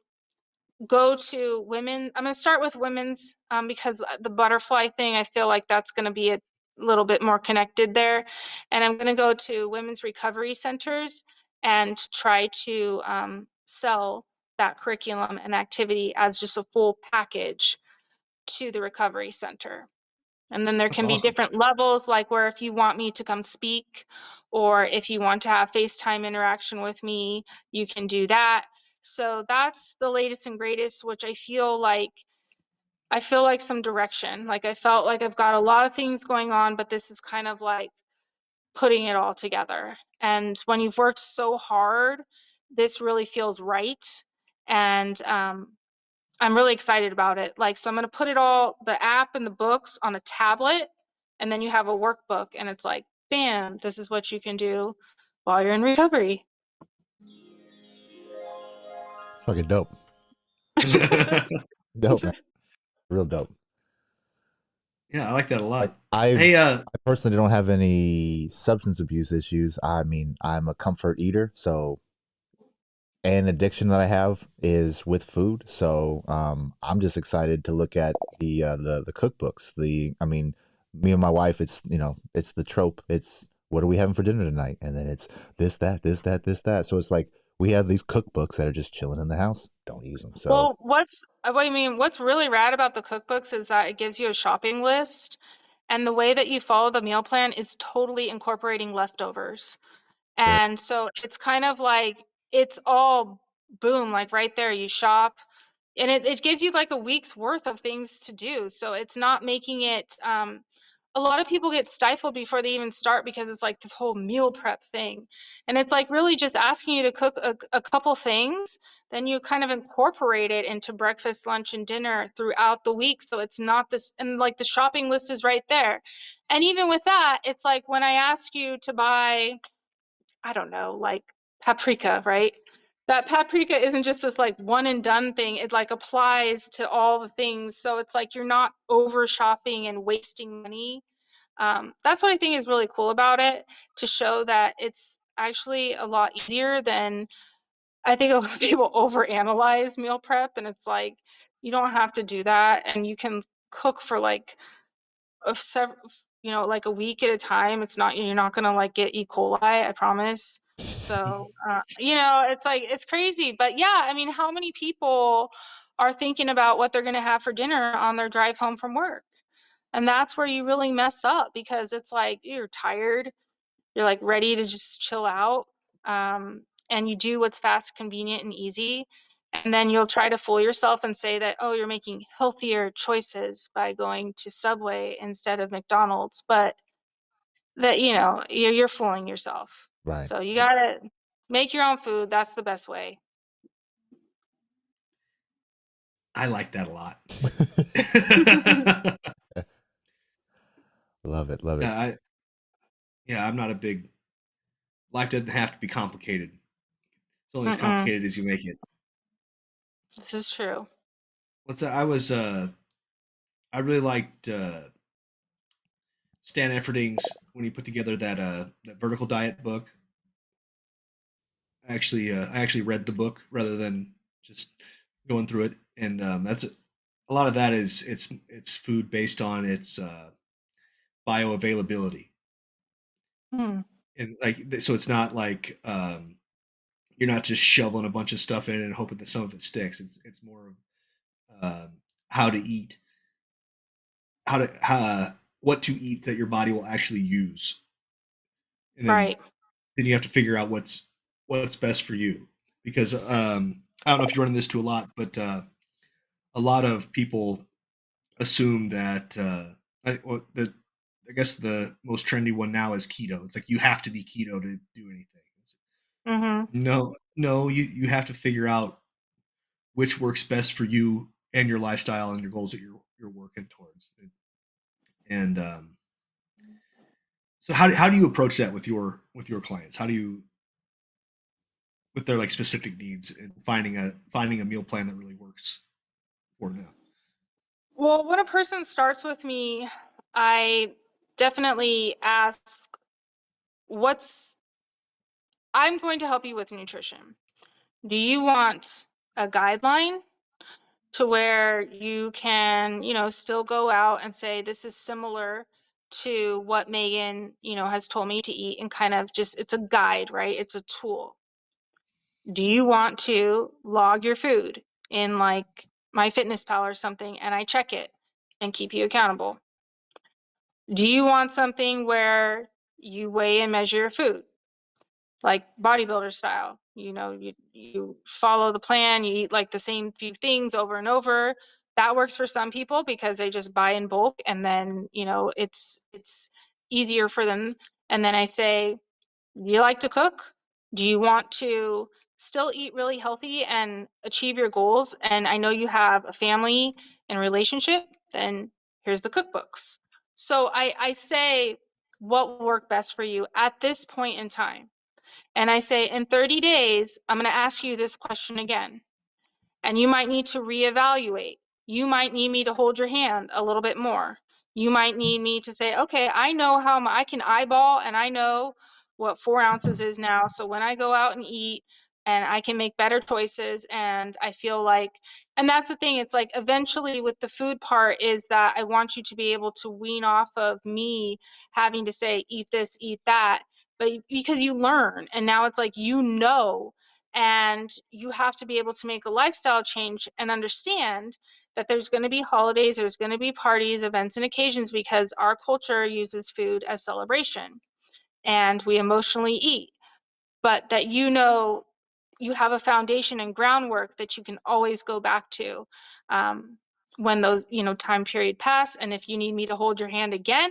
go to women. I'm going to start with women's because the butterfly thing, I feel like that's going to be a little bit more connected there. And I'm going to go to women's recovery centers and try to sell that curriculum and activity as just a full package to the recovery center. And then there That's can be awesome. different levels, like where if you want me to come speak, or if you want to have FaceTime interaction with me, you can do that. So that's the latest and greatest, which I feel like some direction. Like I felt like I've got a lot of things going on, but this is kind of like putting it all together. And when you've worked so hard, this really feels right. And I'm really excited about it. Like, so I'm going to put the app and the books on a tablet, and then you have a workbook, and it's like, bam, this is what you can do while you're in recovery. Fucking dope. Dope, man. Real dope. Yeah, I like that a lot. I personally don't have any substance abuse issues. I mean, I'm a comfort eater, so an addiction that I have is with food. So I'm just excited to look at the cookbooks. I mean, me and my wife, it's the trope. It's what are we having for dinner tonight? And then it's this, that, this, that, this, that. So it's like we have these cookbooks that are just chilling in the house. Don't use them. So Well, what's really rad about the cookbooks is that it gives you a shopping list, and the way that you follow the meal plan is totally incorporating leftovers. good. And so it's kind of like, it's all boom, like right there, you shop, and it gives you like a week's worth of things to do. So it's not making it a lot of people get stifled before they even start because it's like this whole meal prep thing. And it's like really just asking you to cook a couple things, then you kind of incorporate it into breakfast, lunch, and dinner throughout the week. So it's not this, and like the shopping list is right there. And even with that, it's like when I ask you to buy, I don't know, like paprika, right? That paprika isn't just this like one and done thing. It like applies to all the things. So it's like you're not over shopping and wasting money. That's what I think is really cool about it, to show that it's actually a lot easier than, I think a lot of people overanalyze meal prep, and it's like you don't have to do that, and you can cook for like of several, like a week at a time. It's not, you're not gonna like get E. coli, I promise. So, it's like, it's crazy. But yeah, I mean, how many people are thinking about what they're gonna have for dinner on their drive home from work? And that's where you really mess up, because it's like you're tired, you're like ready to just chill out. And you do what's fast, convenient, and easy. And then you'll try to fool yourself and say that, oh, you're making healthier choices by going to Subway instead of McDonald's. But that, you're fooling yourself. Right. So you gotta make your own food. That's the best way. I like that a lot. Love it. Love it. I'm not a big. Life doesn't have to be complicated. It's only as Mm-mm. complicated as you make it. This is true. I really liked Stan Efferding's when he put together that vertical diet book. I actually read the book rather than just going through it, and that's a lot of that is it's food based on its bioavailability, Hmm. and like so it's not like you're not just shoveling a bunch of stuff in and hoping that some of it sticks. It's more of how to eat, what to eat that your body will actually use, and Right. then you have to figure out what's best for you. Because I don't know if you're running this to a lot, but a lot of people assume that I guess the most trendy one now is keto. It's like you have to be keto to do anything. Mm-hmm. No, you have to figure out which works best for you and your lifestyle and your goals that you're working towards. And so how do you approach that with your clients? How do you, with their like specific needs, and finding a meal plan that really works for them? Well, when a person starts with me, I definitely ask, what's I'm going to help you with nutrition. Do you want a guideline to where you can, still go out and say, this is similar to what Megan, has told me to eat, and kind of just, it's a guide, right? It's a tool. Do you want to log your food in like MyFitnessPal or something, and I check it and keep you accountable? Do you want something where you weigh and measure your food, like bodybuilder style? You follow the plan, you eat like the same few things over and over. That works for some people because they just buy in bulk, and then, it's easier for them. And then I say, do you like to cook? Do you want to still eat really healthy and achieve your goals? And I know you have a family and relationship, then here's the cookbooks. So I say what will work best for you at this point in time. And I say, in 30 days, I'm going to ask you this question again. And you might need to reevaluate. You might need me to hold your hand a little bit more. You might need me to say, okay, I know how I can eyeball, and I know what 4 ounces is now. So when I go out and eat, and I can make better choices, and I feel like, and that's the thing, it's like eventually with the food part is that I want you to be able to wean off of me having to say, eat this, eat that, but because you learn, and now it's like, and you have to be able to make a lifestyle change and understand that there's going to be holidays, there's going to be parties, events, and occasions, because our culture uses food as celebration and we emotionally eat. But that, you have a foundation and groundwork that you can always go back to when those, time period pass. And if you need me to hold your hand again,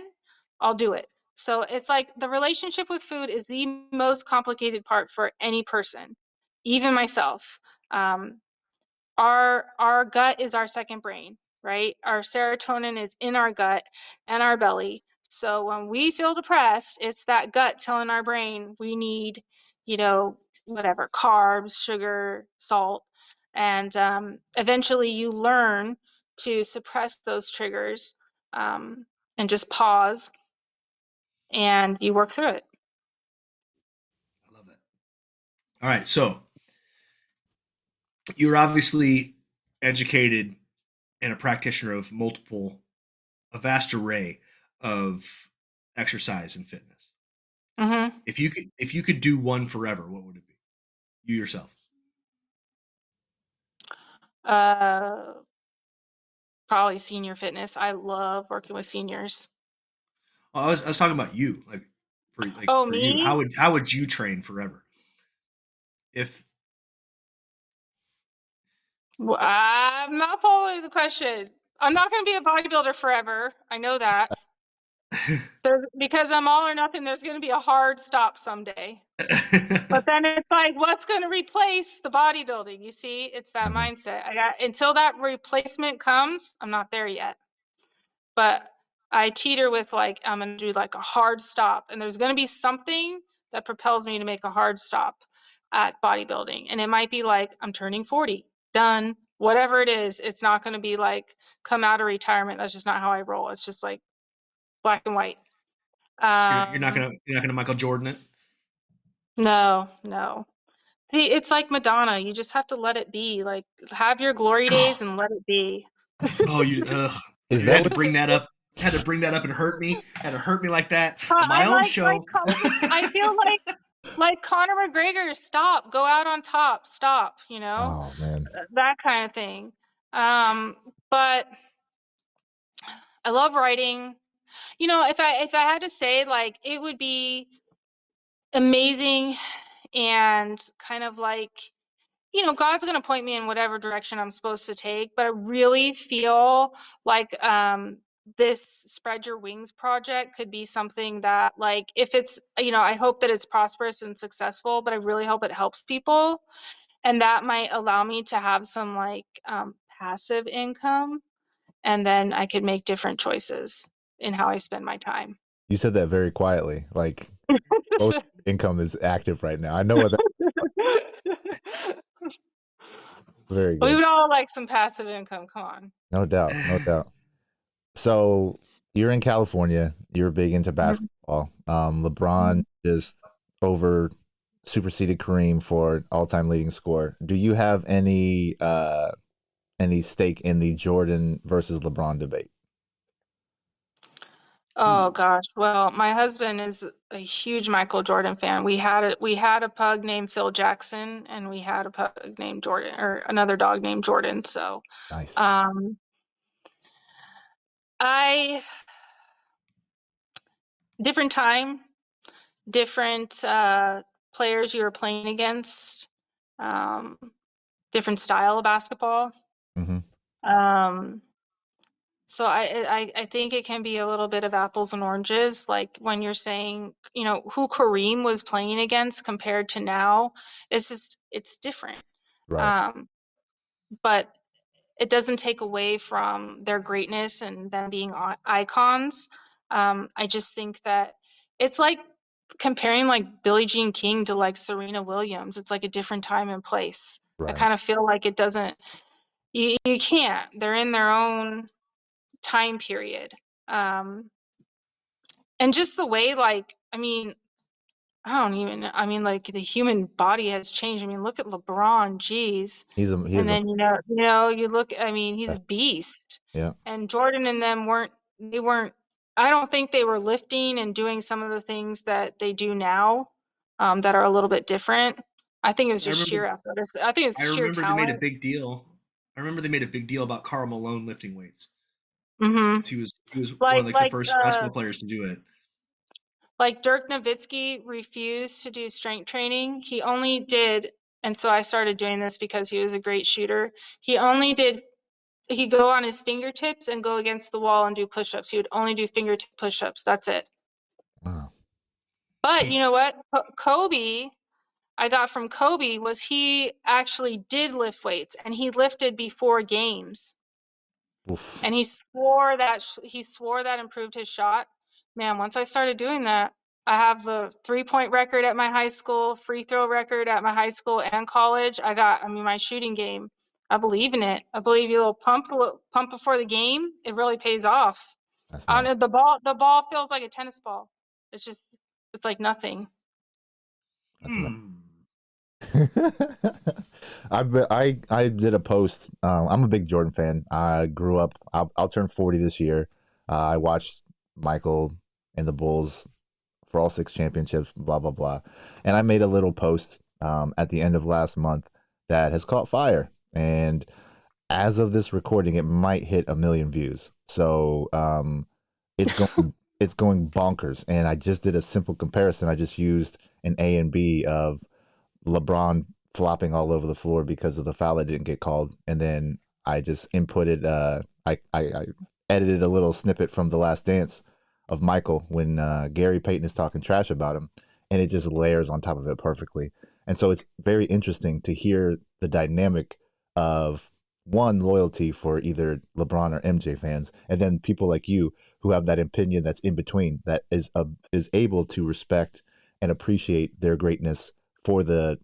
I'll do it. So it's like the relationship with food is the most complicated part for any person, even myself. Um, our gut is our second brain, right? Our serotonin is in our gut and our belly. So when we feel depressed, it's that gut telling our brain we need, you know, whatever, carbs, sugar, salt. And eventually you learn to suppress those triggers, and just pause, and you work through it. I love that. All right, so you're obviously educated and a practitioner of a vast array of exercise and fitness. Mm-hmm. If you could do one forever, what would it be? You yourself. Uh, Probably senior fitness. I love working with seniors. Well, I was talking about you, Oh, for you. me? How would you train forever? If I'm not following the question. I'm not going to be a bodybuilder forever. I know that. Because I'm all or nothing, there's going to be a hard stop someday. But then it's like, what's going to replace the bodybuilding? You see, it's that mindset. Until that replacement comes, I'm not there yet. But I teeter with like, I'm going to do like a hard stop. And there's going to be something that propels me to make a hard stop at bodybuilding. And it might be like, I'm turning 40, done, whatever it is. It's not going to be like, come out of retirement. That's just not how I roll. It's just like black and white. you're not gonna Michael Jordan it. No, no. See, it's like Madonna. You just have to let it be. Like, have your glory days and let it be. Oh, Is you that had to what? bring that up. Had to bring that up and hurt me. Had to hurt me like that on my I own like show. I feel like Conor McGregor, stop, go out on top, stop, Oh man, that kind of thing. But I love writing. If I had to say, like, it would be amazing and kind of like, God's going to point me in whatever direction I'm supposed to take, but I really feel like this Spread Your Wings project could be something that, like, if it's, I hope that it's prosperous and successful, but I really hope it helps people. And that might allow me to have some, like, passive income, and then I could make different choices in how I spend my time. you said that very quietly. Like most income is active right now. I know what that. Very We good. would all like some passive income. Come on. No doubt. No doubt. So you're in California. You're big into basketball. LeBron just over superseded Kareem for all-time leading scorer. Do you have any stake in the Jordan versus LeBron debate? Oh gosh. Well, my husband is a huge Michael Jordan fan. We had a pug named Phil Jackson, and we had a pug named Jordan, or another dog named Jordan. So, Nice. um, I different time, different players you were playing against, um, different style of basketball. Mm-hmm. So I think it can be a little bit of apples and oranges, like when you're saying, who Kareem was playing against compared to now. It's different. Right. Um, but it doesn't take away from their greatness and them being icons. I just think that it's like comparing like Billie Jean King to like Serena Williams. It's like a different time and place. I Right. kind of feel like it doesn't, you can't. They're in their own time period. Um, and just the way, like, I don't even know. Like, the human body has changed. Look at LeBron, geez. He And is a then, you look, he's a beast. yeah. And Jordan and them weren't, I don't think they were lifting and doing some of the things that they do now, that are a little bit different. I think it was I just remember sheer athleticism. I think it's I sheer remember they made a talent. big deal. I remember they made a big deal about Karl Malone lifting weights. Hmm. He was one of Like, like the first basketball players to do it. Like Dirk Nowitzki refused to do strength training. He only did, and so I started doing this because he was a great shooter. He only did he'd go on his fingertips and go against the wall and do push-ups. He would only do fingertip push-ups. That's it. Wow. But you know what? Kobe, I got from Kobe was he actually did lift weights and he lifted before games. Oof. And he swore that improved his shot. Man, once I started doing that, I have the 3-point record at my high school, free throw record at my high school and college. My shooting game. I believe in it. I believe you will pump before the game. It really pays off. That's On nice. the ball feels like a tennis ball. It's like nothing. That's I did a post. I'm a big Jordan fan. I grew up. I'll turn 40 this year. I watched Michael and the Bulls for all 6 championships. Blah blah blah. And I made a little post at the end of last month that has caught fire. And as of this recording, it might hit 1 million views. So it's going it's going bonkers. And I just did a simple comparison. I just used an A and B of LeBron flopping all over the floor because of the foul that didn't get called, and then I just inputted. I edited a little snippet from The Last Dance of Michael when Gary Payton is talking trash about him, and it just layers on top of it perfectly. And so it's very interesting to hear the dynamic of one loyalty for either LeBron or MJ fans, and then people like you who have that opinion that's in between that is able to respect and appreciate their greatness for the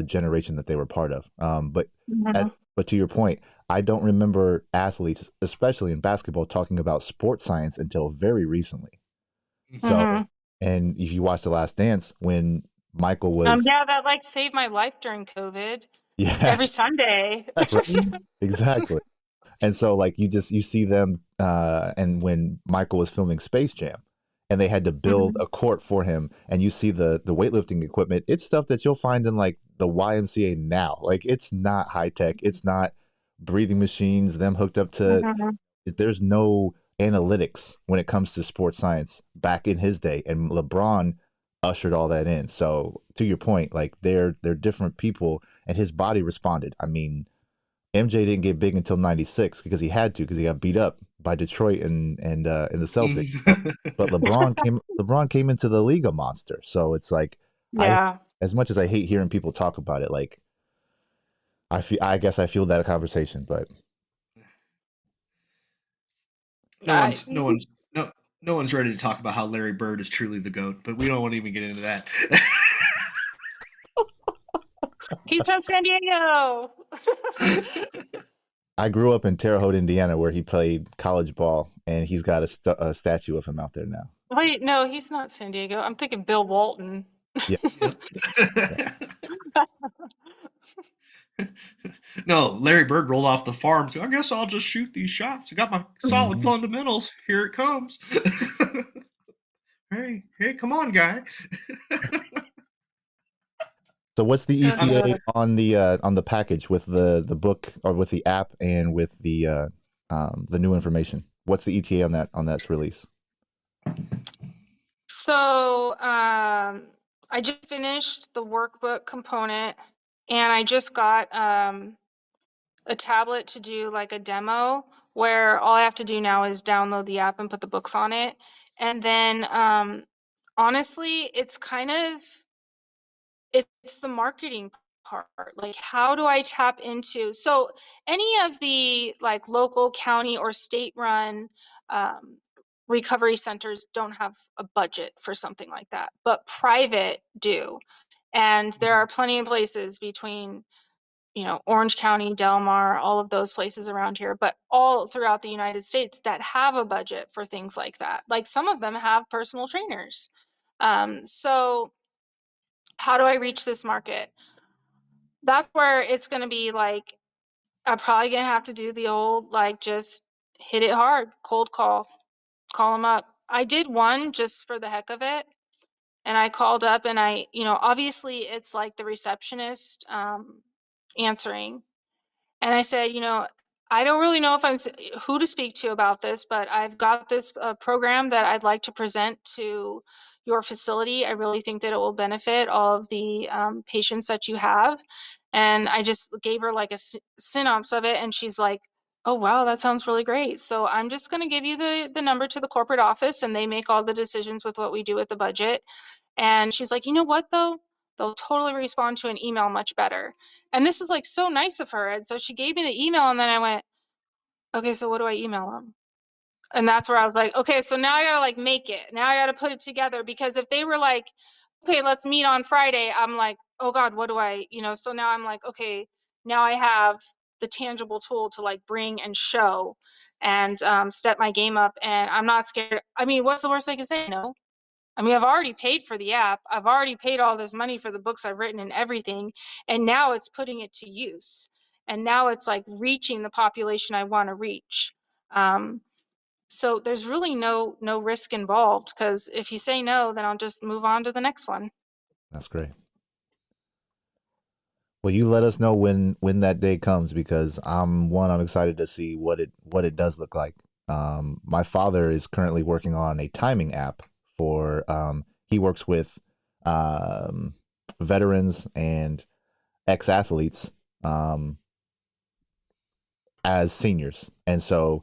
generation that they were part of. But to your point, I don't remember athletes, especially in basketball, talking about sports science until very recently. So, and if you watch The Last Dance, when Michael was, Yeah, that like saved my life during COVID. yeah, Every Sunday. right, exactly. And so like you see them and when Michael was filming Space Jam and they had to build a court for him and you see the weightlifting equipment, it's stuff that you'll find in like the YMCA now. Like it's not high tech, it's not breathing machines, them hooked up to there's no analytics when it comes to sports science back in his day, and LeBron ushered all that in. So to your point, like they're different people and his body responded. I mean, MJ didn't get big until '96 because he had to because he got beat up by Detroit and in the Celtics. But LeBron came into the league a monster. So it's like Yeah. as much as I hate hearing people talk about it, like I guess I feel that conversation, but no one's ready to talk about how Larry Bird is truly the GOAT, but we don't want to even get into that. He's from San Diego. I grew up in Terre Haute, Indiana, where he played college ball, and he's got a statue of him out there now. Wait, no, he's not San Diego. I'm thinking Bill Walton. Yeah. No, Larry Bird rolled off the farm. So I guess I'll just shoot these shots. I got my solid fundamentals. Here it comes. hey, come on, guy. So what's the ETA on the package with the book or with the app and with the new information? What's the ETA on that release? So I just finished the workbook component, and I just got a tablet to do like a demo where all I have to do now is download the app and put the books on it. And then honestly, it's the marketing part. Like, how do I tap into, so any of the like local, county, or state run recovery centers don't have a budget for something like that, but private do. And there are plenty of places between Orange County, Del Mar, all of those places around here, but all throughout the United States that have a budget for things like that. Like some of them have personal trainers. So how do I reach this market? That's where it's going to be like, I'm probably going to have to do the old, like, just hit it hard, cold call them up. I did one just for the heck of it. And I called up and obviously it's like the receptionist answering. And I said, I don't really know who to speak to about this, but I've got this program that I'd like to present to your facility. I really think that it will benefit all of the patients that you have. And I just gave her like a synopsis of it. And she's like, Oh, wow, that sounds really great. So I'm just going to give you the number to the corporate office, and they make all the decisions with what we do with the budget. And she's like, you know what though? They'll totally respond to an email much better. And this was like so nice of her. And so she gave me the email, and then I went, okay, so what do I email them? And that's where I was like, okay, so now I gotta like make it. Now I gotta put it together, because if they were like, okay, let's meet on Friday, I'm like, oh God, what do I, so now I'm like, okay, now I have the tangible tool to like bring and show and step my game up, and I'm not scared. I mean, what's the worst they can say? No. I mean, I've already paid for the app. I've already paid all this money for the books I've written and everything. And now it's putting it to use. And now it's like reaching the population I want to reach. Um, so there's really no risk involved, because if you say no, then I'll just move on to the next one. That's great. Well, you let us know when that day comes, because I'm excited to see what it does look like. My father is currently working on a timing app for he works with veterans and ex-athletes as seniors, and so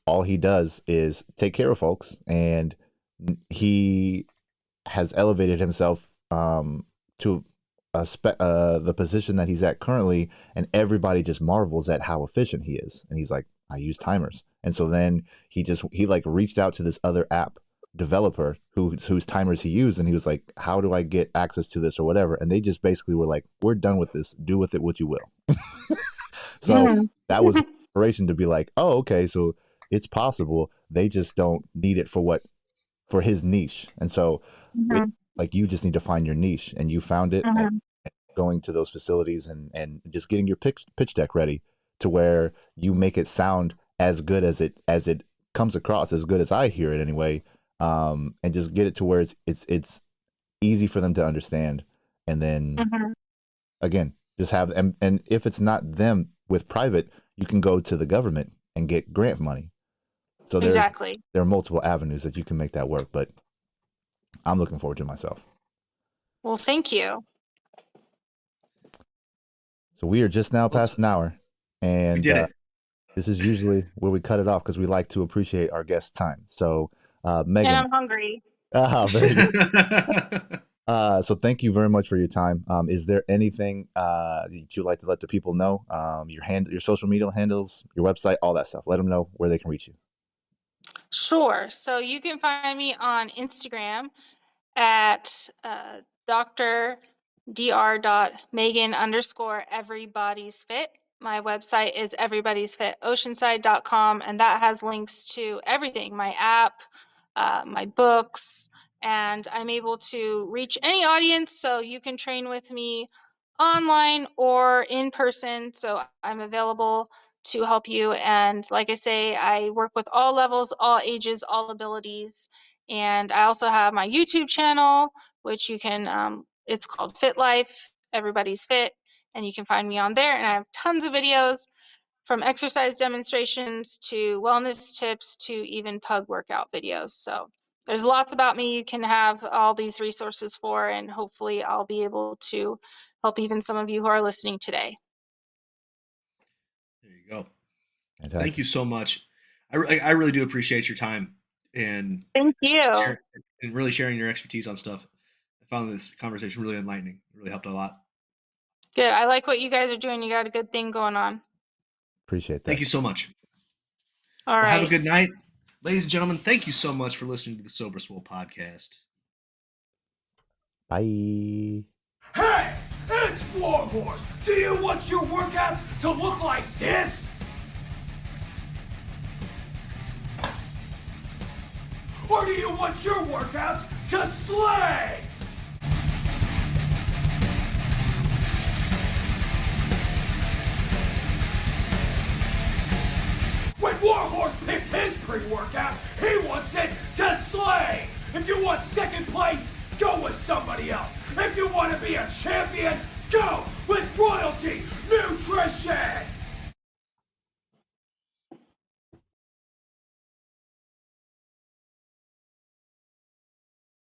all he does is take care of folks, and he has elevated himself to the position that he's at currently, and everybody just marvels at how efficient he is. And he's like, I use timers. And so then he like reached out to this other app developer whose timers he used, and he was like, how do I get access to this or whatever? And they just basically were like, we're done with this, do with it what you will. So that was inspiration to be like, oh, okay, so it's possible. They just don't need it for his niche. And so like, you just need to find your niche, and you found it. And going to those facilities and just getting your pitch deck ready to where you make it sound as good as it comes across, as good as I hear it anyway, and just get it to where it's easy for them to understand. And then again, just have and if it's not them with private, you can go to the government and get grant money. So there are multiple avenues that you can make that work, but I'm looking forward to it myself. Well, thank you. So we are just now past an hour, and we did it. This is usually where we cut it off, because we like to appreciate our guests' time. So, Megan. And I'm hungry. Very good. So thank you very much for your time. Is there anything that you'd like to let the people know? Your social media handles, your website, all that stuff. Let them know where they can reach you. Sure. So you can find me on Instagram at dr.megan_everybody's_fit. My website is everybody'sfitoceanside.com, and that has links to everything, my app, my books, and I'm able to reach any audience, so you can train with me online or in person. So I'm available to help you. And like I say, I work with all levels, all ages, all abilities. And I also have my YouTube channel, which you can, it's called Fit Life, Everybody's Fit. And you can find me on there. And I have tons of videos, from exercise demonstrations to wellness tips to even pug workout videos. So there's lots about me you can have all these resources for, and hopefully I'll be able to help even some of you who are listening today. There you go. Fantastic. Thank you so much. I really do appreciate your time and thank you and really sharing your expertise on stuff. I found this conversation really enlightening. It really helped a lot. Good. I like what you guys are doing. You got a good thing going on. Appreciate that. Thank you so much. All right. Have a good night. Ladies and gentlemen, thank you so much for listening to the Sober Swole podcast. Bye. Hey, it's Warhorse. Do you want your workouts to look like this? Or do you want your workouts to slay? When Warhorse picks his pre-workout, he wants it to slay. If you want second place, go with somebody else. If you want to be a champion, go with Royalty Nutrition.